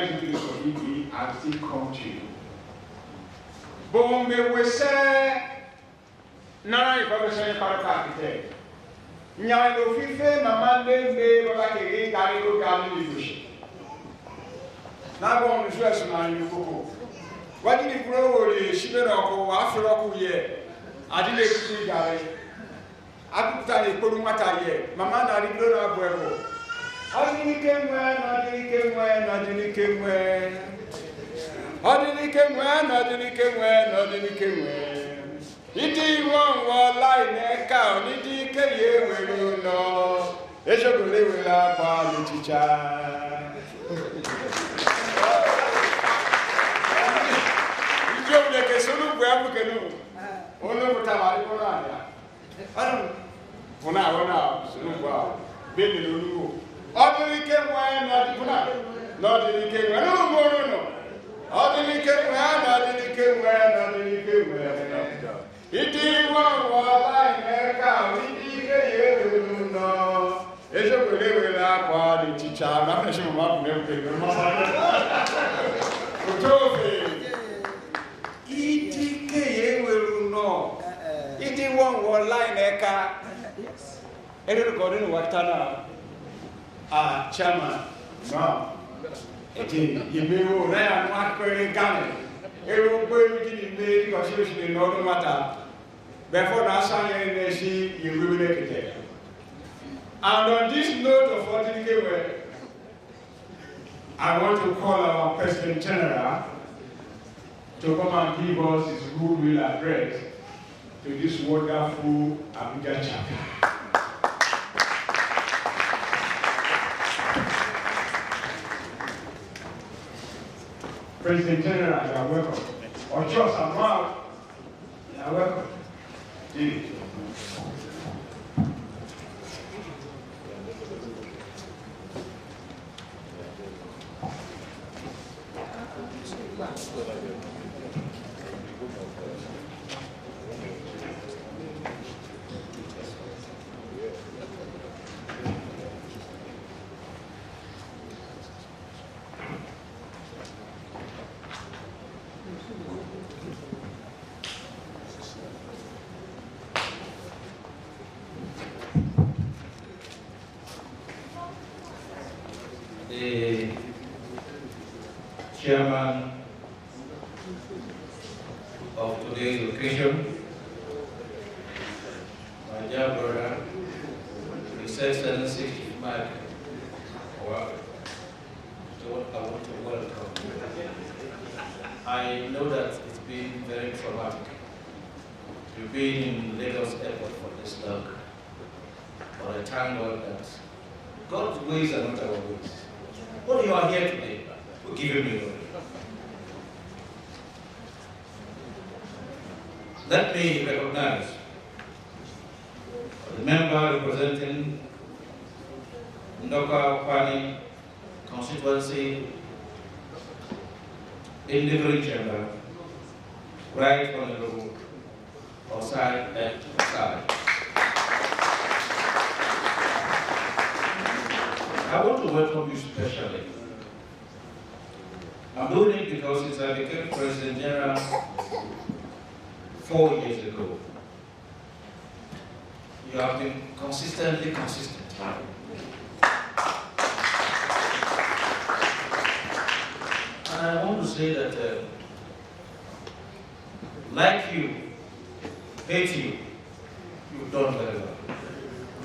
organized duties for EB and still come to you. But we say, Nana information para architect. Nya no fife mama ndembe baba kere gari go gami libushi. Na go nso esuma ni koko. Wadi ni pro wo le shibe na ko wa afro ko ye. Adile kuti gari. Akuta ni koru mata ye. Mama na ri bro na boego. Adini kemwe na adini kemwe na adini kemwe. Adini kemwe na adini kemwe na adini kemwe. Iti won wo lai neka onidi keye weru no ejogole wela pa luticha ijo le ke sonu bu abuke no ono mutawari ko na ya anu ona sonu bu a be ni lolu odiri ke wa na di kuna no diri ke wa no mo no odiri ke wa na diri ke wa na diri ke wa iti wala neka iti ke yeru no ejo kwele wela kwa di chicha na fresh mama me ke mama utofe iti ke yeru no iti wala neka ero ko ni watana chairman no iti yebewo na ya ma kwele gane ero gbe mi ti ni me ko se se no no mata before that sang energy you will make it. And on this note of what I want to call our President General to come and give us his goodwill address to this wonderful Abuja chapter. President General, you are welcome. Or just a mouth, you are welcome. The chairman of today's occasion, my dear brother, His Excellency Mike, I want to welcome. I know that it's been very traumatic. You've been in Lagos Airport for this long, but I thank God that God's ways are not our ways. But you are here today, we're giving you glory. Let me recognize the member representing Ndokwa constituency in the Green Chamber, Right Honorable Osogbe Enebeli. I want to welcome you specially. I'm doing it because since I became President General 4 years ago, you have been consistently consistent. And I want to say that, like you, hate you, you've done very well.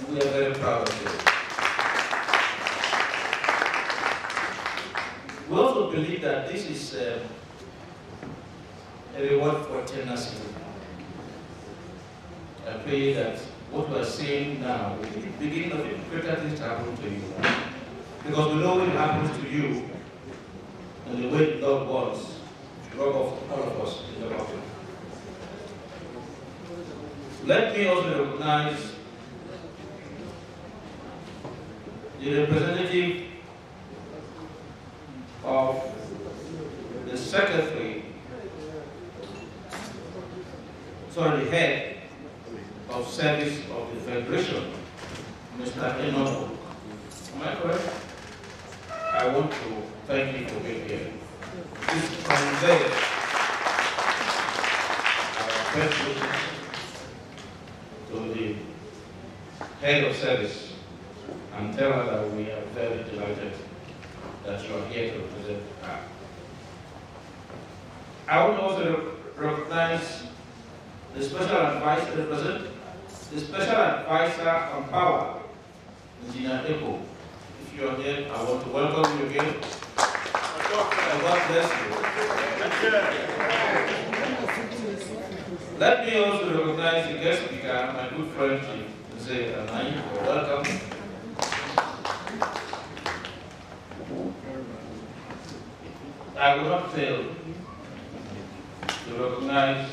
We are very proud of you. We also believe that this is a reward for tenacity. I pray that what we are seeing now is the beginning of it. Greater things happen to you. Because we know it happens to you and the way God wants to rub off all of us in the body. Let me also recognize the representative of the secretary, the head of service of the Federation, Mr. Inaugural. Am I correct? I I want to thank you for being here. This conveys our best wishes to the head of service and tell her that we are very delighted that you are here to represent her. I would also recognize the special advisor, the special advisor on power, Engineer Neku. If you are here, I want to welcome you again. And God bless you. Let me also recognize the guest speaker, my good friend, Wuse, and I. Welcome. I will not fail to recognize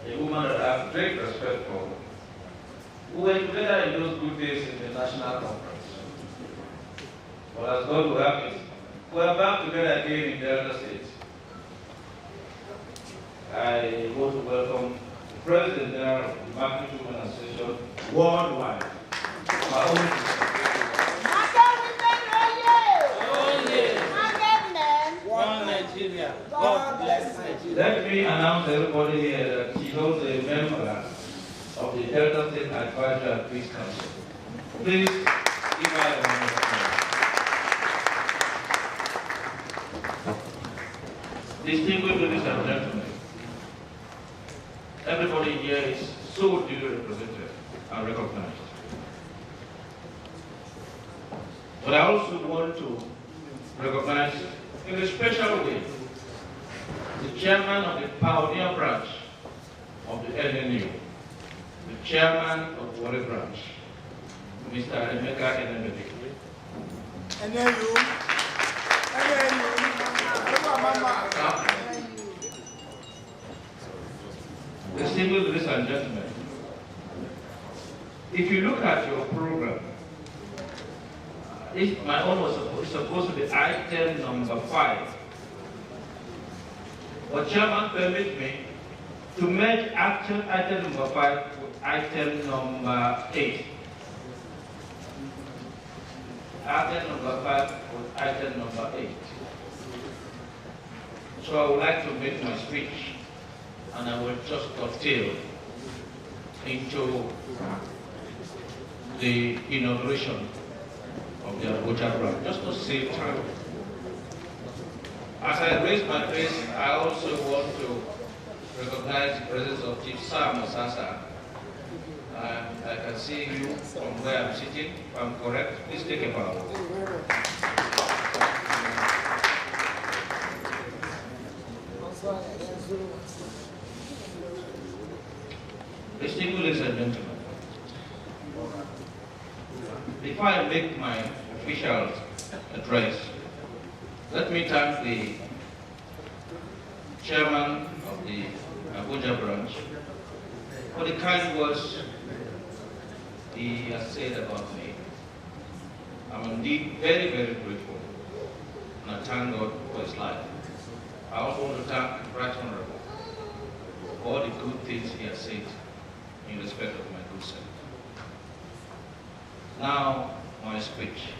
a woman that I have great respect for, who were together in those good days in the national conference. But as God will have it, we are back together again in the other states. I want to welcome the President of the Marketing Women Association worldwide. My own sister. One Nigeria. God bless Nigeria. Let me announce to everybody here that she was a member of the Delta State Advisory and Peace Council. Please give her a round of applause. Distinguished ladies and gentlemen, everybody here is so duly represented and recognized. But I also want to recognize in a special way the chairman of the Pioneer branch of the NNU, the chairman of the Wale branch, Mr. Enebeli. Distinguished ladies and gentlemen, if you look at your program, my own was supposed to be item number 5. But Chairman permit me to merge actual item number 5 with item number 8. Item number 5 with item number 8. So I would like to make my speech, and I will just dovetail into the inauguration of the Abuja branch, just to save time. As I raise my face, I also want to recognize the presence of Chief Sam Osasa. I can see you from where I'm sitting. If I'm correct, please take a bow. Distinguished ladies and gentlemen, before I make my official address, let me thank the chairman of the Abuja branch for the kind words he has said about me. I'm indeed very, very grateful, and I thank God for his life. I also want to thank the Right Honorable for all the good things he has said in respect of my good self. Now, my speech.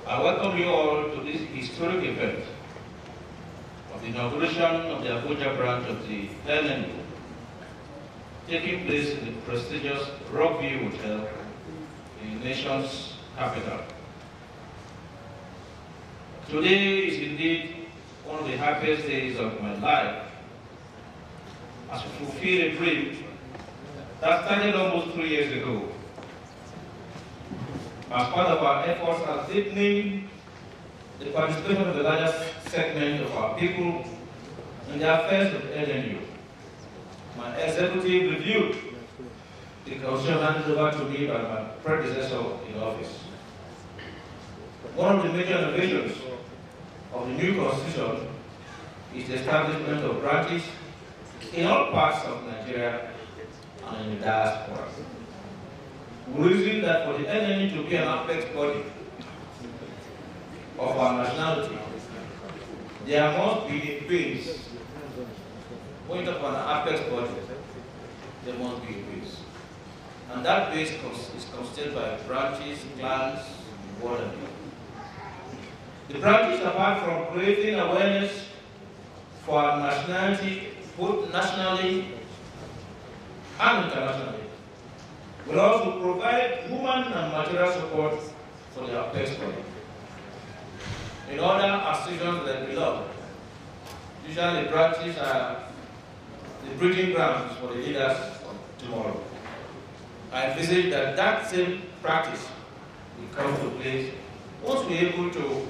I welcome you all to this historic event of the inauguration of the Abuja branch of the NNU, taking place in the prestigious Rockview Hotel in the nation's capital. Today is indeed one of the happiest days of my life as we fulfill a dream that started almost 3 years ago. As part of our efforts at deepening the participation of the largest segment of our people in the affairs of NNU, my executive reviewed the constitution handed over to me by my predecessor in office. One of the major innovations of the new constitution is the establishment of branches in all parts of Nigeria and in the diaspora. We reason that for the NNU to be an apex body of our nationality, there must be a base. When you talk about an apex body, there must be a base. And that base is constituted by branches, clans, what have you. The branches, apart from creating awareness for our nationality, both nationally and internationally, will also provide human and material support for their export. In other institutions that belong, usually branches are the breeding grounds for the leaders of tomorrow. I envisage that that same practice will come to place once we're able to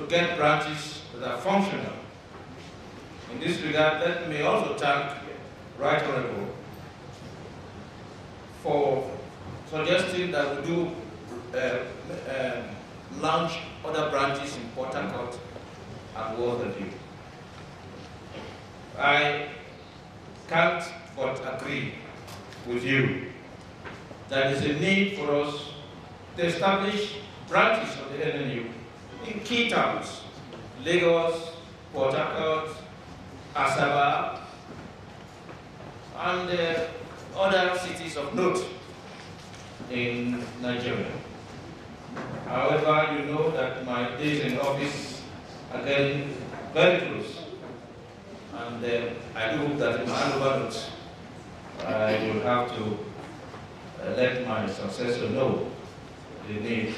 get branches that are functional. In this regard, let me also thank Right Honorable for suggesting that we do launch other branches in Port Harcourt and Rockview. I can't but agree with you that there is a need for us to establish branches of the NNU in key towns, Lagos, Port Harcourt, Asaba, and other cities of note in Nigeria. However, you know that my days in office are getting very close, and I do hope that in my handover notes, I will have to let my successor know the need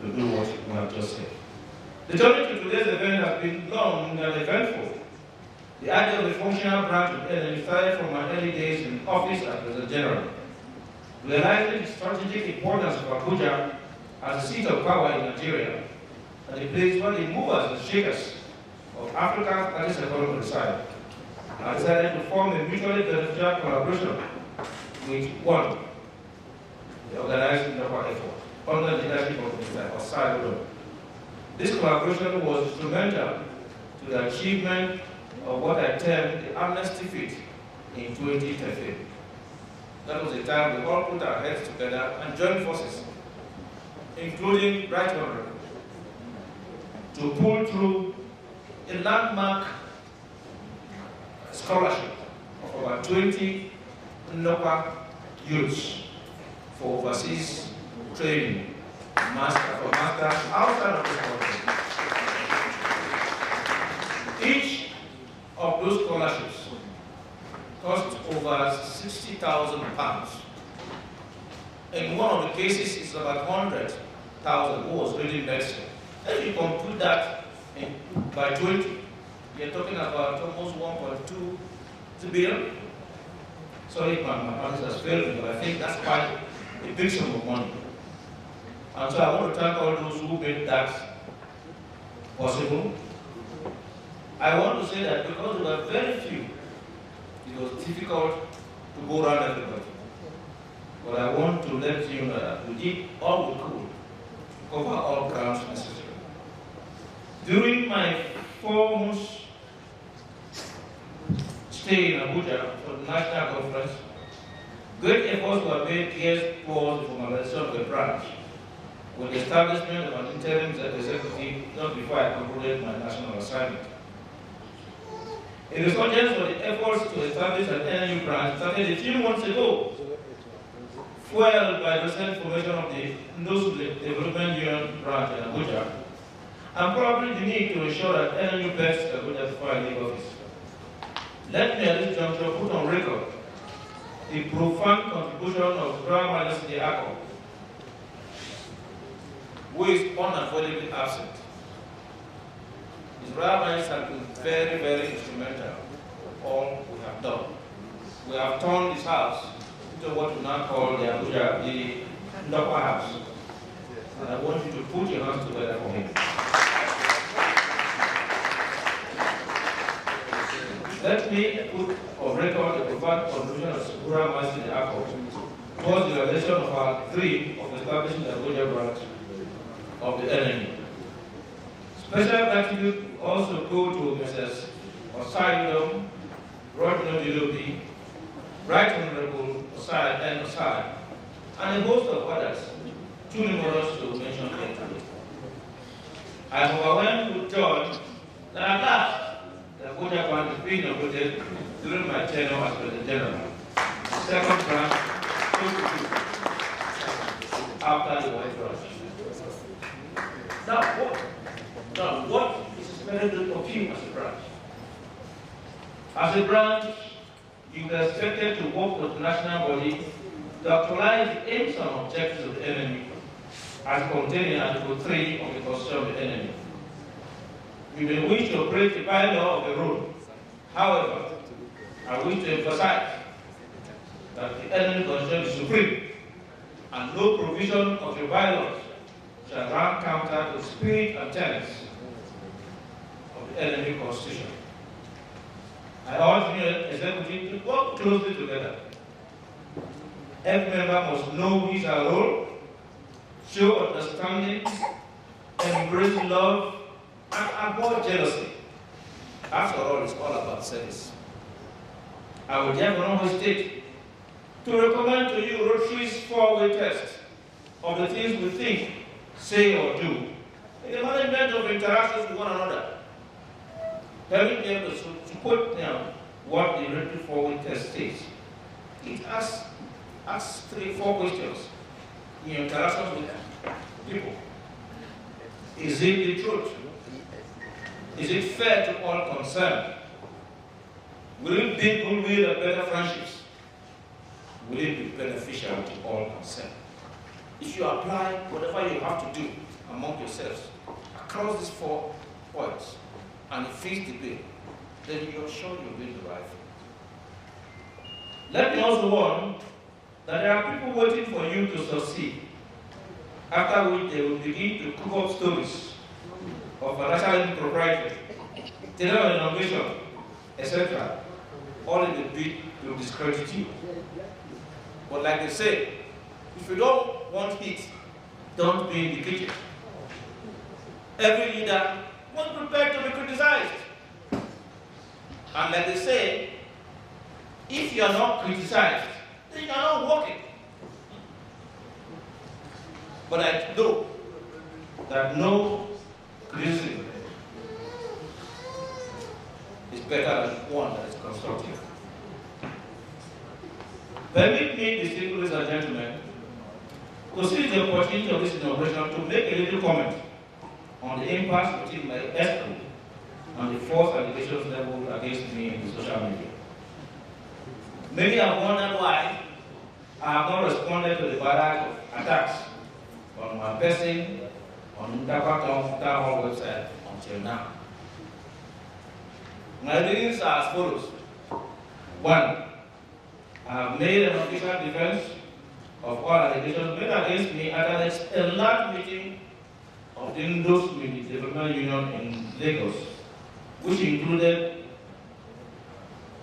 to do what you have just said. The journey to today's event has been long and eventful. The idea of the functional branch of NNU started from my early days in office as President General. Realizing the strategic importance of Abuja as a seat of power in Nigeria, and a place where the movers and shakers of Africa's largest economy reside, I decided to form a mutually beneficial collaboration with one, the organized Ndokwa effort, under the leadership of Mr. Osogbe. This collaboration was instrumental to the achievement of what I termed the amnesty feat in 2013. That was the time we all put our heads together and joined forces, including Right Honorable, to pull through a landmark scholarship of about 20 Ndokwa youths for overseas training, for masters outside of the country. Each of those scholarships cost over £60,000. In one of the cases, it's about 100,000 who was reading medicine. If you compute that by 20, you're talking about almost 1.2 billion. Sorry, my math has failed me, but I think that's quite a big sum of money. And so I want to thank all those who made that possible. I want to say that because there were very few, it was difficult to go around everybody. But I want to let you know that we did all we could to cover all grounds necessary. During my 4 months stay in Abuja for the national conference, great efforts were made geared towards the formalization of the branch, with the establishment of an interim executive not before I concluded my national assignment. A resurgence of the efforts to establish an NNU branch started a few months ago, fueled by the recent formation of the Ndokwa Development Union branch in Abuja, and probably the need to ensure that NNU best Abuja before I leave office. Let me at this juncture put on record the profound contribution of Royal Majesty Akko, who is unavoidably absent. His Royal Majesty has been very, very instrumental in all we have done. We have turned this house into what we now call the Abuja, the Ndokwa house. And I want you to put your hands together for him. Let me put on record the profound contribution of Royal Majesty Akko towards the realization of our dream of establishing the Abuja branch of the NNU. Special gratitude also go to Mrs. Osogbe Enebeli, Right Honorable Osai and Osai, and a host of others, too numerous to mention here today. I am overwhelmed with joy that at last the Abuja branch is being inaugurated during my tenure as President General. second branch 2 after the white rush. Now what is expected of you as a branch? As a branch, you are expected to work with the national body to actualize the aims and objectives of the enemy as contained in Article 3 of the Constitution of the enemy. We may wish to operate the bylaw of the road. However, I wish to emphasize that the enemy constitution is supreme, and no provision of the bylaws shall run counter to the spirit and tenets of the enemy constitution. I urge the executive to work closely together. Every member must know his role, show understanding, embrace love, and avoid jealousy. After all, it's all about service. I would therefore not hesitate to recommend to you Rotary's 4-way test of the things we think, say, or do in the management of interactions with one another. Permit me to quote now what the Rotary 4-way test states. It asks 3-4 questions in your interactions with people. Is it the truth? Is it fair to all concerned? Will it build goodwill and better friendships? Will it be beneficial to all concerned? If you apply whatever you have to do among yourselves across these 4 points and it fits the bill, then you're sure you'll win the right thing. Let me also warn that there are people waiting for you to succeed, after which they will begin to cook up stories of financial impropriety, general innovation, etc., all in the bid to discredit you. But like they say, if you don't want heat, don't be in the kitchen. Every leader was prepared to be criticized. And like they say, if you are not criticized, then you are not working. But I know that no criticism is better than one that is constructive. Permit me, distinguished ladies and gentlemen, to seize the opportunity of this inauguration to make a little comment on the impasse between my ex-group and the false allegations leveled against me in the social media. Many have wondered why I have not responded to the barrage of attacks on my person on Ndokwa town hall website until now. My reasons are as follows. 1. I have made an official defense of all allegations made against me at a large meeting of the Inauguration Development Union in Lagos, which included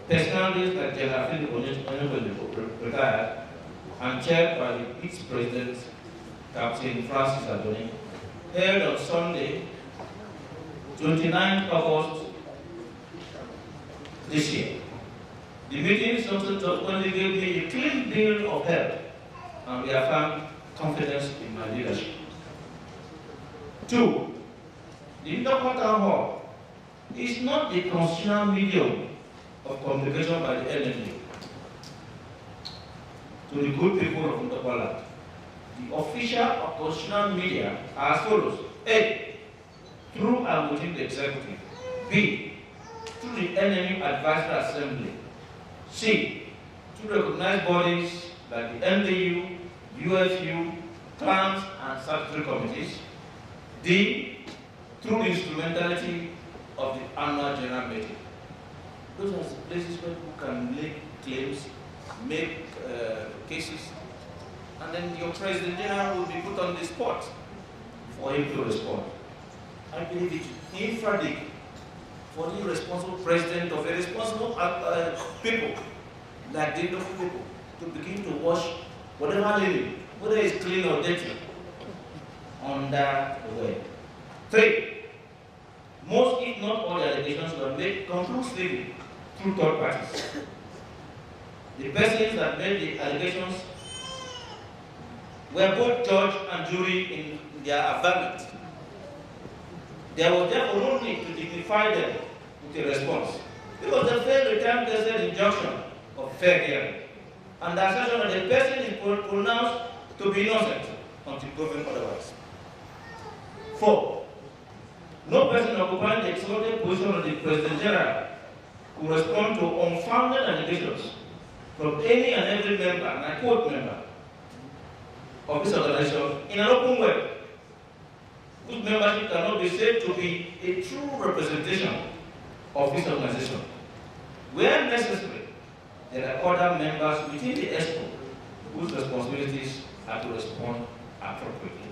personalities like General Enebeli, retired, and chaired by the its president, Captain Francis Adoni, held on Sunday, 29 August this year. The meeting subsequently gave me a clean bill of health and reaffirmed confidence in my leadership. 2. The Ndokwa Town Hall is not the constitutional medium of communication by the enemy to the good people of Ndokwa land. The official or constitutional media are as follows. A. Through and within the executive. B. Through the enemy advisory assembly. C. Through recognized bodies like the NDU, UFU, clans, and statutory committees. D. Through the instrumentality of the annual general meeting. Those are the places where people can make claims, make cases, and then your President General will be put on the spot for him to respond. I believe it's infradig for the responsible president of a responsible people, like the Ndokwa people, to begin to wash whatever living, whether it's clean or dirty, under the way. 3. Most, if not all, the allegations were made conclusively through third parties. The persons that made the allegations were both judge and jury in their affirmation. There was therefore no need to dignify them with a response, because they failed the time-tested injunction of fair hearing. and the assertion that the person is pronounced to be innocent until proven otherwise. 4. No person occupying the exalted position of the President General will respond to unfounded allegations from any and every member, and I quote member, of this organization in an open way, whose membership cannot be said to be a true representation of this organization. Where necessary, there are other members within the ESCO whose responsibilities are to respond appropriately.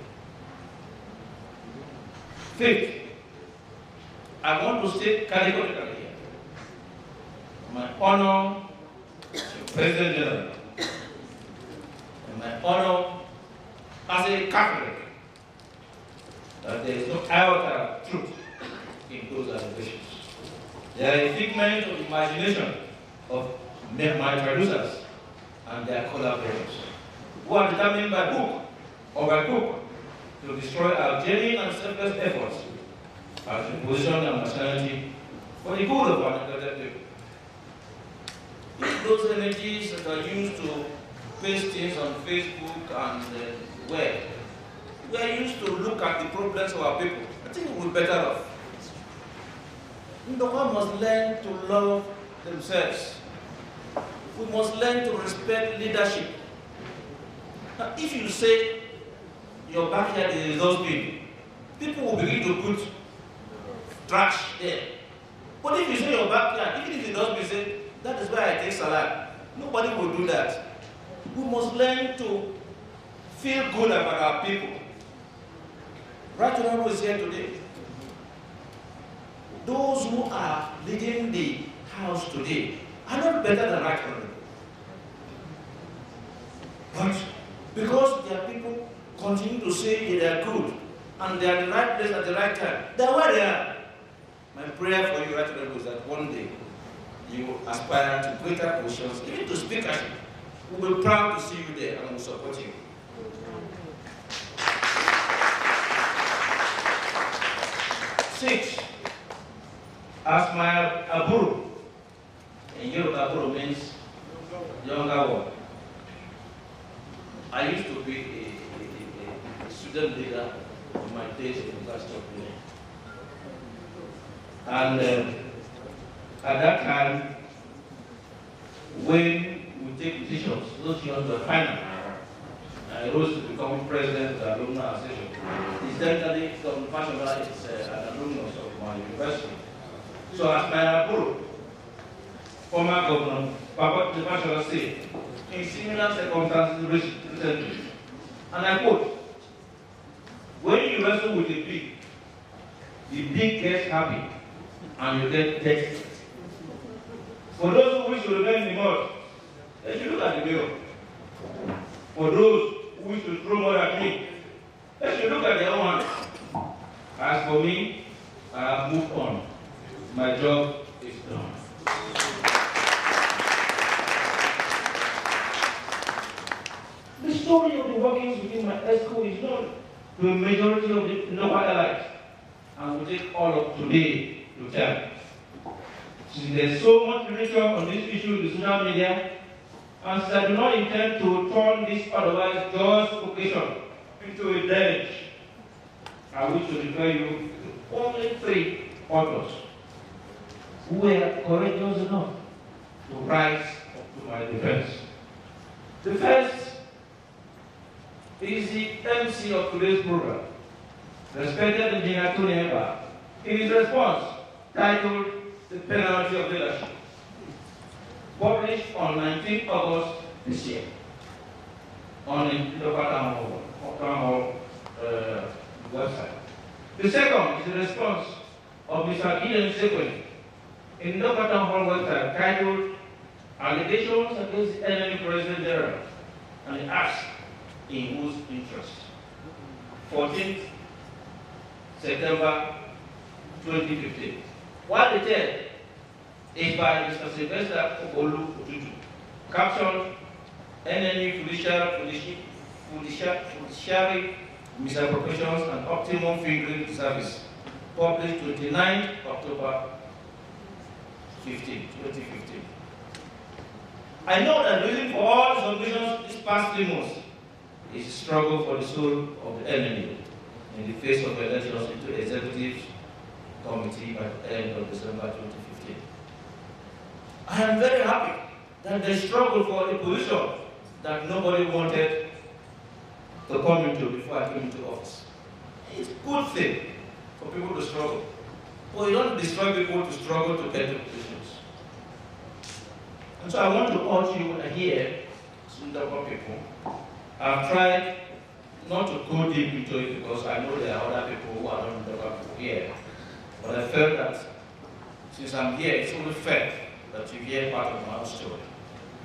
5th, I want to state categorically here my honor to President General and my honor as a Catholic that there is no iota of truth in those allegations. They are a figment of imagination of my producers and their collaborators, who are determined by hook or by crook to destroy our genuine and selfless efforts as to position our nationality for the good of our neglected people. If those energies that are used to paste things on Facebook and web were used to look at the problems of our people, I think we'll be better off. Ndokwa must learn to love themselves. We must learn to respect leadership. Now, if you say your backyard is a dustbin, people will begin to put trash there. But if you say your backyard, even if the dustbin say, that is where I take salad, nobody will do that. We must learn to feel good about our people. Right Honorable is here today. Those who are leading the house today are not better than Right Honorable. But because their people continue to say they are good and they are in the right place at the right time, they are where they are. My prayer for you, Right Honorable, is that one day you will aspire to greater positions, even to speakership. We will be proud to see you there and we will support you. 6. As my aburu, in Yoruba aburu means younger one. I used to be a student leader in my days in the University of Benin. And at that time, when we take decisions, those decisions were final. I rose to become president of the alumni association. Incidentally, Dr. Fashola is an alumnus of my university. So as my Aburu, former governor, Dr. Fashola said, in similar circumstances recently, and I quote, when you wrestle with the pig gets happy, and you get tested. For those who wish to remain in the mud, they should look at the mirror. For those who wish to throw mud at me, they should look at their own hands. As for me, I have moved on. My job is done. The story of the workings within my ESCO is known to a majority of the Ndokwa allies, and will take all of today to tell. Since there's so much literature on this issue in the social media, and since I do not intend to turn this otherwise joyous occasion into a dirge, I wish to refer you to only 3 authors who were courageous enough to rise up to my defense. The first is the MC of today's program, respected Engineer Tony Emba, in his response titled The Penalty of Leadership, published on 19th August this year on the Ndokwa Town Hall website. The second is the response of Mr. Eden Sekwe in Ndokwa Town Hall website titled Allegations Against the Enemy President General, and it asks, in whose interest? 14th September 2015. While the third is by Mr. Sylvester Okolu Otutu, captioned Enemy Fiduciary Misappropriations and Optimum Fingering Service, published 29 October 2015. I know that the reason for all the submissions these past 3 months is a struggle for the soul of the enemy in the face of elections into executive committee by the end of December 2015. I am very happy that they struggled for a position that nobody wanted to come into before I came into office. It's a good thing for people to struggle. But you don't destroy people to struggle to get to positions. And so I want to urge you here, Ndokwa people, I've tried not to go deep into it because I know there are other people who are not Ndokwa people here. But I felt that since I'm here, it's only fair that you hear part of my own story.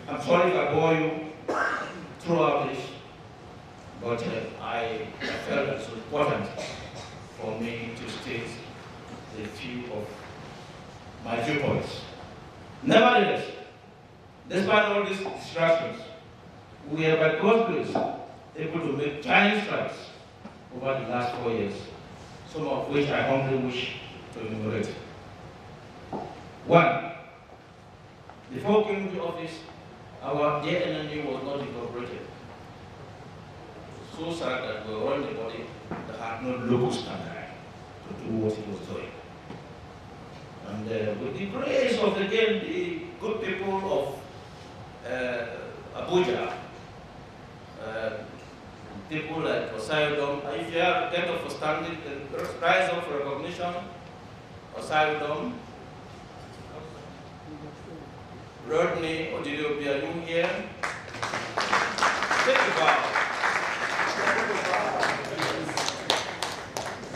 I'm sorry if I bore you throughout this, but I felt it was important for me to state a few of my viewpoints. Nevertheless, despite all these distractions, we are by God's grace able to make giant strides over the last 4 years, some of which I humbly wish to enumerate. 1. Before we came to office, our dear enemy was not incorporated. So sad that we were running a body that had no local standard to do what he was doing. And with the grace of, again, the good people of Abuja, people like Osogbe, if you have get up for standing, rise up for recognition, Osogbe, Rodney, Odilio, are you here? Take a bow.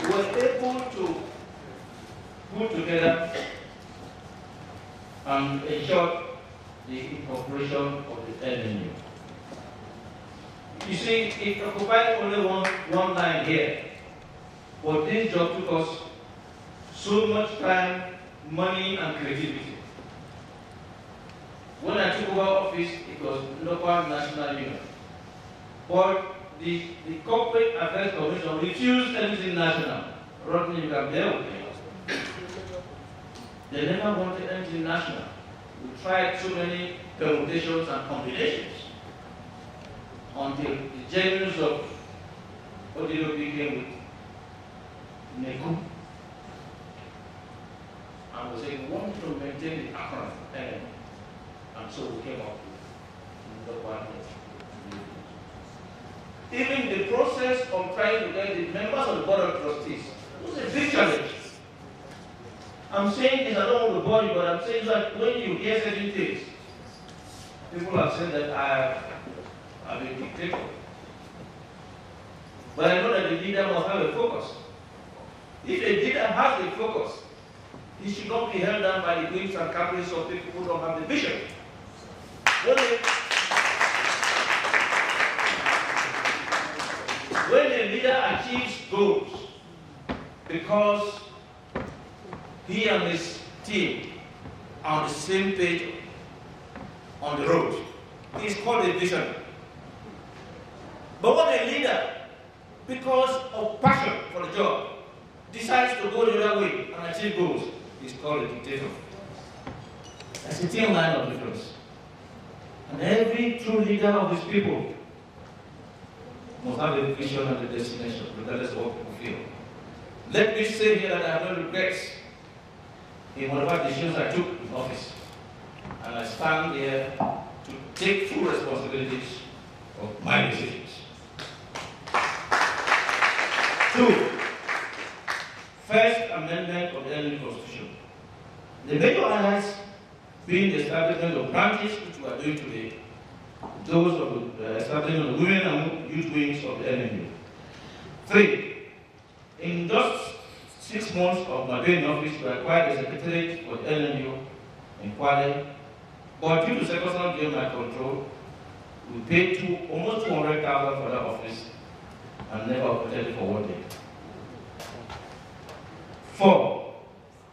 We were able to put together and ensure the incorporation of the enemy. You see, it occupied only one line here, but this job took us so much time, money, and creativity. When I took over office, it was Ndokwa National Union. But the Corporate Affairs Commission refused anything national. Rodney, you can bear with me. They never wanted anything national. We tried so many permutations and combinations until the genius of Odilo became with Neku. And we said we wanted to maintain the acronym element. And so we came up with Ndokwa. Even the process of trying to get the members of the board of trustees was a big challenge. I'm saying this, I don't want to bore you, but I'm saying that when you hear certain things, people have said that I'm a dictator. But I know that the leader must have a focus. If a leader has a focus, he should not be held down by the whims and caprices of people who don't have the vision. When a leader achieves goals because he and his team are on the same page on the road, it's called a vision. But when a leader, because of passion for the job, decides to go the other way and achieve goals, it's called a dictator. That's a thin line of difference. And every true leader of his people must have a vision and a destination, regardless of what people feel. Let me say here that I have no regrets in whatever decisions I took in office. And I stand here to take full responsibilities of my decisions. 2. First Amendment of the Indian Constitution. The major highlights being the establishment of branches, which we are doing today, those of the establishment of women and youth wings of the NMU. 3. In just 6 months of my being in office, we acquired a secretariat for the NMU in Kwale, but due to circumstances beyond my control, we paid almost 200,000 for that office and never operated it for 1 day. 4.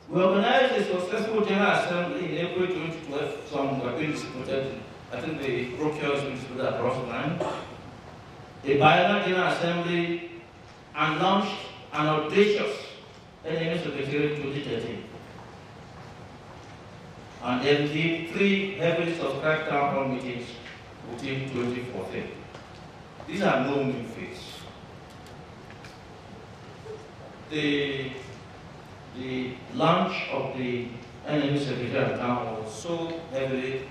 We organized a successful General Assembly in April 2012. Some were being distributed. I think the Rockview has been distributed across the line. A biennial General Assembly and launched an audacious NMU Secretariat in 2013. and then did 3 heavily subscribed town hall meetings within 2014. These are no mean feats. The launch of the NME Secretariat Town Hall was so heavily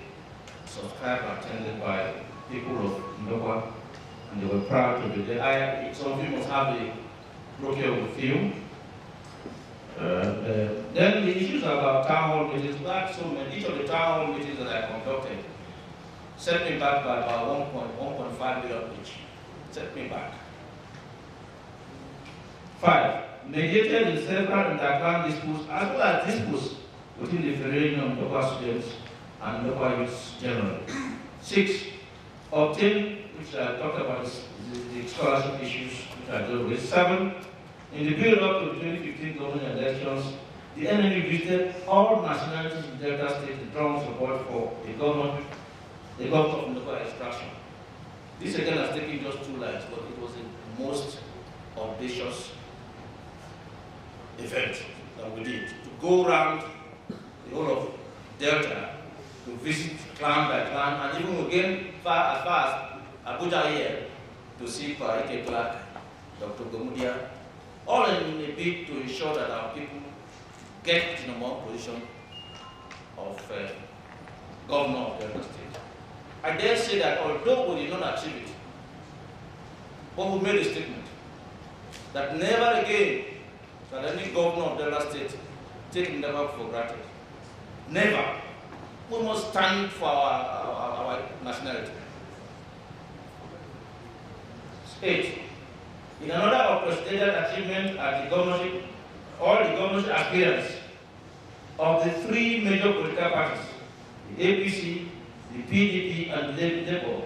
subscribed and attended by people of Ndokwa, and they were proud to be there. Some of you must have the Rockview film. Then the issues about town hall meetings, each of the town hall meetings that I conducted set me back by about 1.5 billion each. Set me back. 5. Mediated in several inter-clan disputes as well as disputes within the Federation of Ndokwa students and Ndokwa youths generally. 6. Obtained, which I talked about, the scholarship issues which I dealt with. 7. In the build-up to the 2015 government elections, the NME visited all nationalities in Delta State to draw support for the government of Ndokwa extraction. This again has taken just 2 lines, but it was the most audacious event that we did. To go around the whole of Delta to visit clan by clan, and even again as far as Abuja here to see Parike Clark, Dr. Gomudia, all in a bid to ensure that our people get to the more position of governor of Delta State. I dare say that although we did not achieve it, but we made a statement that never again shall any governor of Delta State take Ndokwa for granted. Never. We must stand for our nationality. 8. In another unprecedented achievement at the governorship, all the governorship aspirants of the 3 major political parties, the APC, the PDP, and the Neku,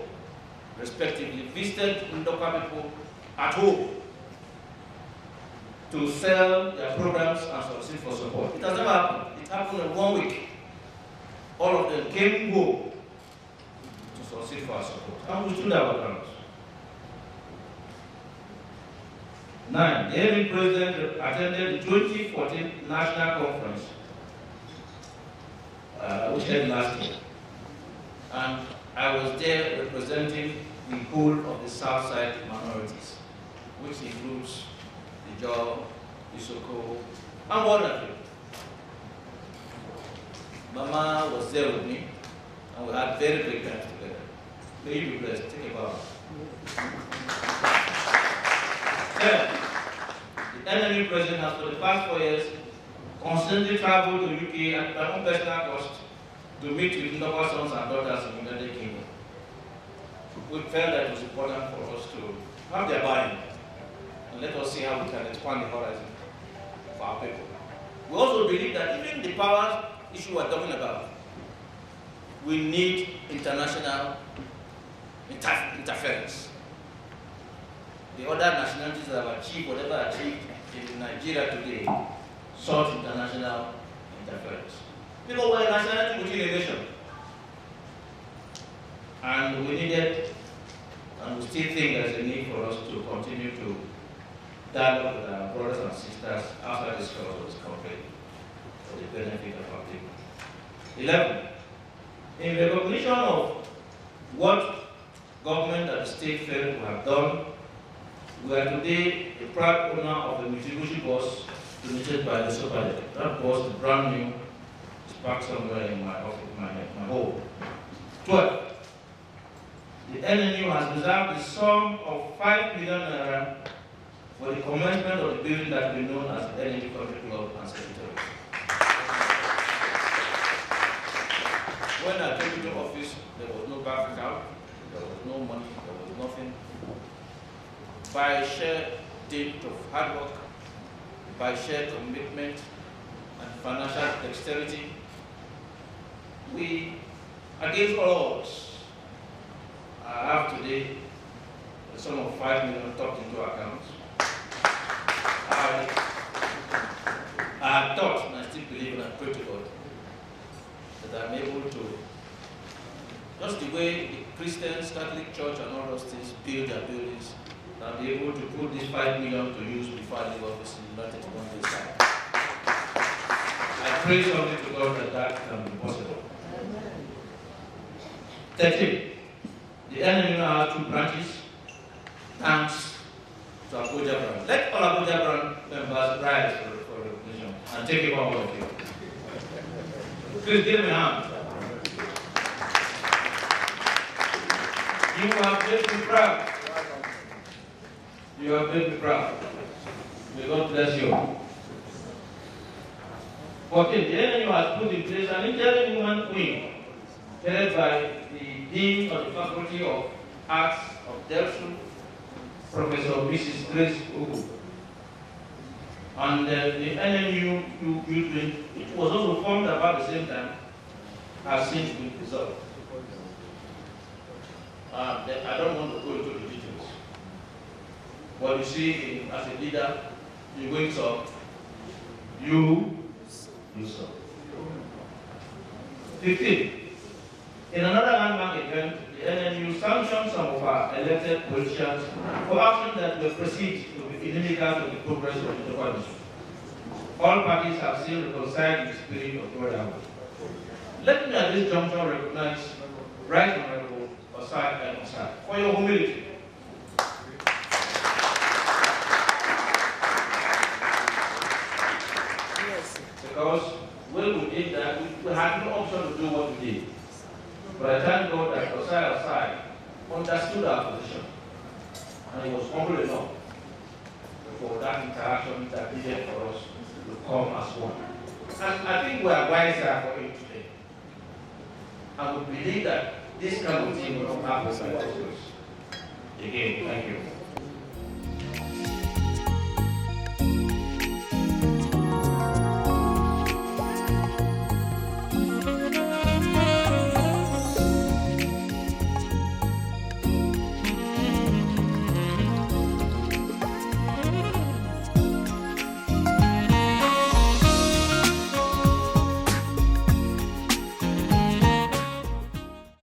respectively, visited Ndokwa people at home to sell their programs and solicit for support. It has never happened. It happened in 1 week. All of them came home to solicit for our support. And we stood our ground. 9. The NME president attended the 2014 national conference, which held last year. And I was there representing the whole of the Southside minorities, which includes the Jaw, the Soko, and wonderful. Mama was there with me, and we had very great times together. May you be blessed. Take a bow. 10. The NME president has for the past 4 years constantly traveled to UK at their own personal cost to meet with Ndokwa sons and daughters in the United Kingdom. We felt that it was important for us to have their buy-in and let us see how we can expand the horizon for our people. We also believe that even the power issue we're talking about, we need international interference. The other nationalities that have achieved whatever achieved in Nigeria today sought international interference. Because we're a nationality within a nation. And we needed, and we still think there's a need for us to continue to dialogue with our brothers and sisters outside the shores of this country for the benefit of our people. 11. In recognition of what government and state failed to have done, we are today a proud owner of a Mitsubishi bus donated by the Delegate. That bus is brand new. It's parked somewhere in my office, my home. 12. The NNU has reserved the sum of 5 million naira for the commencement of the building that will be known as the NNU Country Club and Secretariat. When I came into office, there was no bank account, there was no money, there was nothing. By sheer dint of hard work, by sheer commitment and financial dexterity, we, against all odds, I have today the sum of 5 million tucked into accounts. I have thought, and I still believe and I pray to God, that I'm able to, just the way the Christians, Catholic Church and all those things build their buildings, I'll be able to put this 5 million to use before I leave office in the 1 day's time. I pray something to God that that can be possible. 13. The enemy now has 2 branches, thanks to Abuja branch. Let all Abuja branch members rise for recognition and take it on with you. Please give me a hand. You have made me proud. You have made me proud. May God bless you. Okay, the enemy has put in place an intelligent human wing headed by the Dean of the Faculty of Arts of Delft, Professor Mrs. Grace Ugu. And the NMU building, it was also formed about the same time, has since been dissolved. I don't want to go into the details. What you see as a leader, you wake up, you saw. 15. In another landmark event, the NMU sanctioned some of our elected politicians for actions that will proceed to be inimical to the progress of the Ndokwa. All parties have seen reconciled in the spirit of brotherhood. Let me at this juncture recognize Right Honorable Osogbe Enebeli for your humility. Because when we did that, we had no option to do what we did. But I thank God that Osogbe understood our position. And he was humble enough for that interaction that needed for us to come as one. And I think we are wiser for it today. And we believe that this kind of thing will not happen by us. Again, thank you.